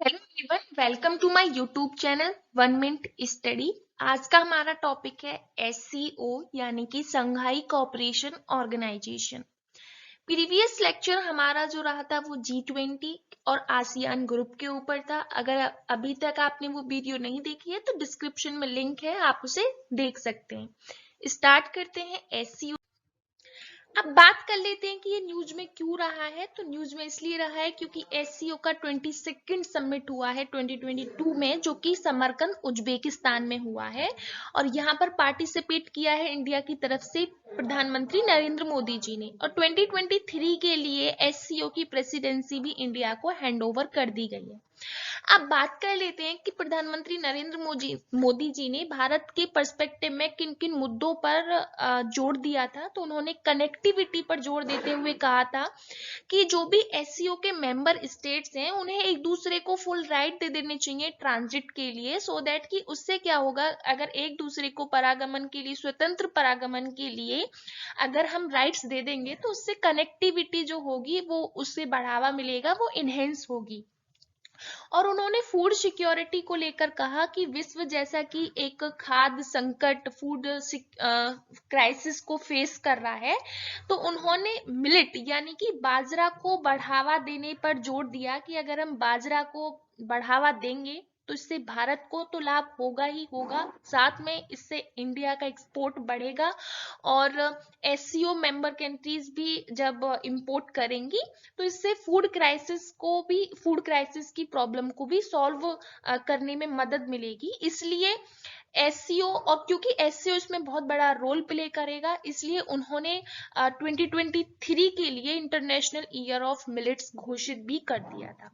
Hello everyone, welcome to my YouTube channel 1 minute study. आज का हमारा टॉपिक है एससीओ यानी कि Shanghai cooperation organisation. Previous lecture हमारा जो रहा था वो G20 और आसियान ग्रुप के ऊपर था। अगर अभी तक आपने वो वीडियो नहीं देखी है तो डिस्क्रिप्शन में लिंक है, आप उसे देख सकते हैं। स्टार्ट करते हैं एससीओ। अब बात कर लेते हैं कि ये न्यूज में क्यों रहा है। तो न्यूज में इसलिए रहा है क्योंकि एससीओ का 22nd समिट हुआ है 2022 में, जो कि समरकंद उज्बेकिस्तान में हुआ है। और यहाँ पर पार्टिसिपेट किया है इंडिया की तरफ से प्रधानमंत्री नरेंद्र मोदी जी ने। और 2023 के लिए एससीओ की प्रेसिडेंसी भी इंडिया को हैंडओवर कर दी गई है। अब बात कर लेते हैं कि प्रधानमंत्री नरेंद्र मोदी जी ने भारत के पर्सपेक्टिव में किन किन मुद्दों पर जोर दिया था। तो उन्होंने कनेक्टिविटी पर जोर देते हुए कहा था कि जो भी एससीओ के मेंबर स्टेट्स हैं उन्हें एक दूसरे को फुल राइट दे देने चाहिए ट्रांजिट के लिए, सो दैट कि उससे क्या होगा, अगर एक दूसरे को परागमन के लिए, स्वतंत्र परागमन के लिए अगर हम राइट्स दे देंगे तो उससे कनेक्टिविटी जो होगी वो उससे बढ़ावा मिलेगा, वो इनहेंस होगी। और उन्होंने फूड सिक्योरिटी को लेकर कहा कि विश्व जैसा कि एक खाद्य संकट, फूड क्राइसिस को फेस कर रहा है, तो उन्होंने मिलेट यानी कि बाजरा को बढ़ावा देने पर जोर दिया कि अगर हम बाजरा को बढ़ावा देंगे तो इससे भारत को तो लाभ होगा ही होगा, साथ में इससे इंडिया का एक्सपोर्ट बढ़ेगा। और एससीओ मेंबर कंट्रीज भी जब इंपोर्ट करेंगी तो इससे फूड क्राइसिस की प्रॉब्लम को भी सॉल्व करने में मदद मिलेगी। इसलिए एससीओ, और क्योंकि एससीओ इसमें बहुत बड़ा रोल प्ले करेगा, इसलिए उन्होंने 2023 के लिए इंटरनेशनल ईयर ऑफ मिलेट्स घोषित भी कर दिया था।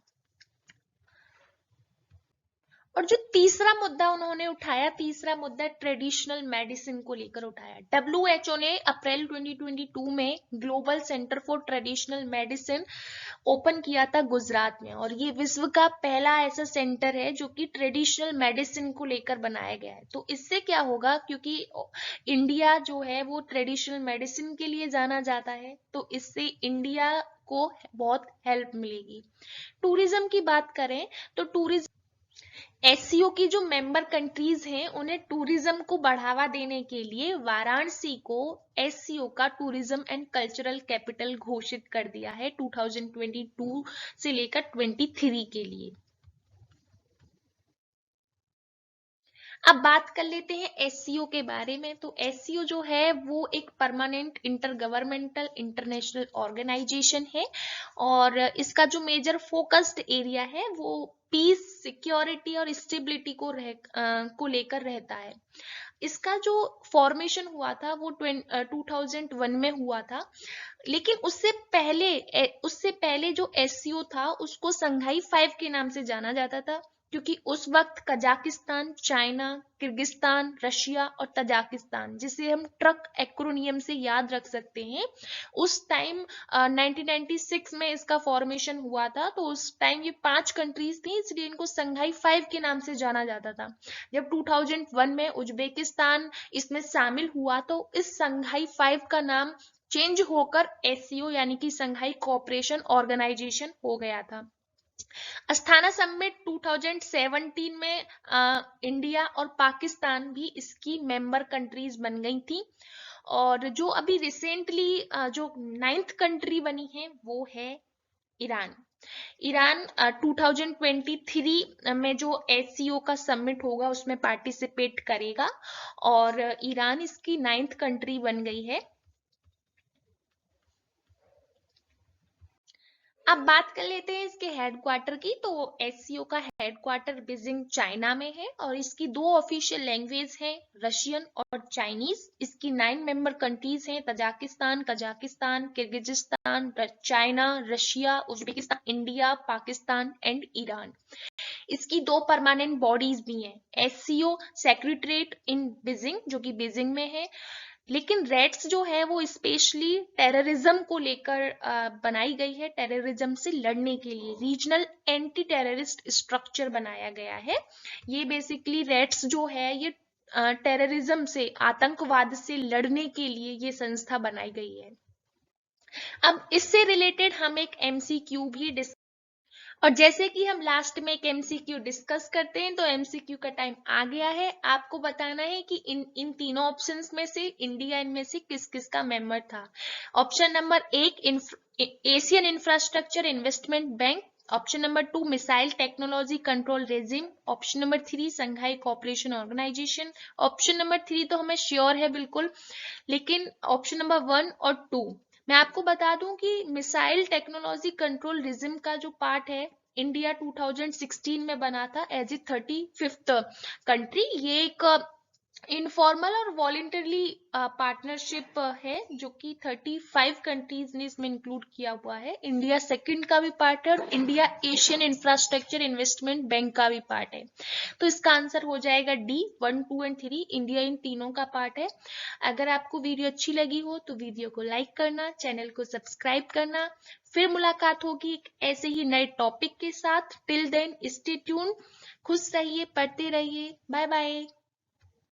और जो तीसरा मुद्दा उन्होंने उठाया, तीसरा मुद्दा ट्रेडिशनल मेडिसिन को लेकर उठाया। डब्ल्यूएचओ ने अप्रैल 2022 में global centre for traditional medicine open किया था गुजरात में, और ये विश्व का पहला ऐसा सेंटर है जो कि ट्रेडिशनल मेडिसिन को लेकर बनाया गया है। तो इससे क्या होगा, क्योंकि इंडिया जो है वो ट्रेडिशनल मेडिसिन के लिए जाना जाता है, तो इससे इंडिया को बहुत हेल्प मिलेगी। टूरिज्म की बात करें तो टूरिज्म, एससीओ की जो मेंबर कंट्रीज हैं उन्हें टूरिज्म को बढ़ावा देने के लिए वाराणसी को एससीओ का टूरिज्म एंड कल्चरल कैपिटल घोषित कर दिया है 2022 से लेकर 23 के लिए। अब बात कर लेते हैं एससीओ के बारे में। तो एससीओ जो है वो एक permanent intergovernmental international organisation है, और इसका जो मेजर फोकस्ड एरिया है वो पीस, सिक्योरिटी और स्टेबिलिटी को लेकर रहता है। इसका जो फॉर्मेशन हुआ था वो 2001 में हुआ था। लेकिन उससे पहले जो एससीओ था उसको संघाई 5 के नाम से जाना जाता था, क्योंकि उस वक्त कजाकिस्तान, चाइना, किर्गिस्तान, रशिया और तजाकिस्तान, जिसे हम ट्रक एक्रोनियम से याद रख सकते हैं, उस टाइम 1996 में इसका फॉर्मेशन हुआ था। तो उस टाइम ये 5 कंट्रीज थी, इसलिए इनको संघाई 5 के नाम से जाना जाता था। जब 2001 में उज्बेकिस्तान इसमें शामिल हुआ तो इस संघाई 5 का नाम चेंज होकर एससीओ यानी कि संघाई कोऑपरेशन ऑर्गेनाइजेशन हो गया था। अस्थाना समिट 2017 में इंडिया और पाकिस्तान भी इसकी मेंबर कंट्रीज बन गई थी। और जो अभी रिसेंटली जो 9th कंट्री बनी है वो है ईरान। ईरान 2023 में जो एससीओ का समिट होगा उसमें पार्टिसिपेट करेगा, और ईरान इसकी 9th कंट्री बन गई है। अब बात कर लेते हैं इसके हेडक्वार्टर की। तो एससीओ का हेडक्वार्टर बीजिंग चाइना में है, और इसकी 2 ऑफिशियल लैंग्वेज हैं, रशियन और चाइनीज। इसकी 9 मेंबर कंट्रीज हैं, Tajikistan, Kazakhstan, Kyrgyzstan, China, Russia, Uzbekistan, India, Pakistan and Iran. इसकी 2 परमानेंट बॉडीज भी हैं, एससीओ सेक्रेटरीट इन बीजिंग जो कि बीजिंग में है। लेकिन रेट्स जो है वो स्पेशली टेररिज्म को लेकर बनाई गई है, टेररिज्म से लड़ने के लिए रीजनल एंटी टेररिस्ट स्ट्रक्चर बनाया गया है। ये बेसिकली रेट्स जो है ये टेररिज्म से, आतंकवाद से लड़ने के लिए ये संस्था बनाई गई है। अब इससे रिलेटेड हम एक एमसीक्यू भी और जैसे कि हम लास्ट में एक एमसीक्यू डिस्कस करते हैं, तो एमसीक्यू का टाइम आ गया है। आपको बताना है कि इन तीनों ऑप्शंस में से इंडिया इनमें से किस किस का मेंबर था। Option number 1 Asian infrastructure investment bank, option number 2 missile technology control regime, option number 3 संघाई कोऑपरेशन ऑर्गेनाइजेशन। ऑप्शन नंबर 3 तो हमें श्योर है बिल्कुल, लेकिन ऑप्शन नंबर 1 और 2 मैं आपको बता दूं कि मिसाइल टेक्नोलॉजी कंट्रोल रिजिम का जो पार्ट है, इंडिया 2016 में बना था एज ए 35th कंट्री। ये एक इनफॉर्मल और वॉलेंटरली पार्टनरशिप है जो कि 35 कंट्रीज ने इसमें इंक्लूड किया हुआ है। इंडिया सेकंड का भी पार्ट है और India Asian infrastructure investment bank का भी पार्ट है। तो इसका आंसर हो जाएगा डी, 1, 2 एंड 3। इंडिया इन तीनों का पार्ट है। अगर आपको वीडियो अच्छी लगी हो तो वीडियो को लाइक करना, चैनल को सब्सक्राइब करना। फिर मुलाकात होगी एक ऐसे ही नए टॉपिक के साथ। टिल देन स्टे ट्यून, खुश रहिए, पढ़ते रहिए। Bye bye.